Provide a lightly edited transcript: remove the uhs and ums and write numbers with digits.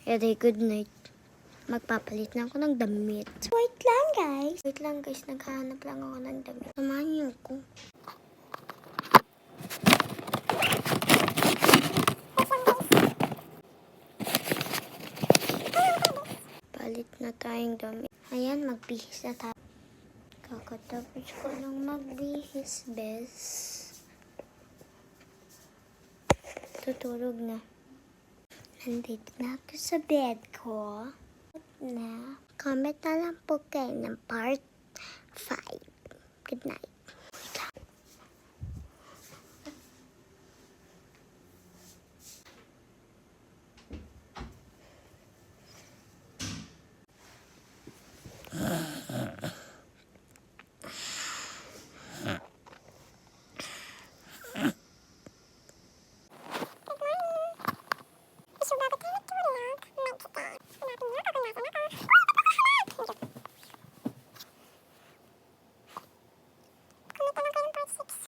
Edi, good night. Magpapalit na ako ng damit. Wait lang, guys. Wait lang, guys. Naghahanap lang ako ng damit. Samahan niyo ako. Palit na tayong damit. Ayan, magbihis na tayo. Kakatapos ko lang magbihis, bes. Tutulog na. Nandito na ako sa bed ko. Na. Comment na lang po kayo ng part 5. Good night.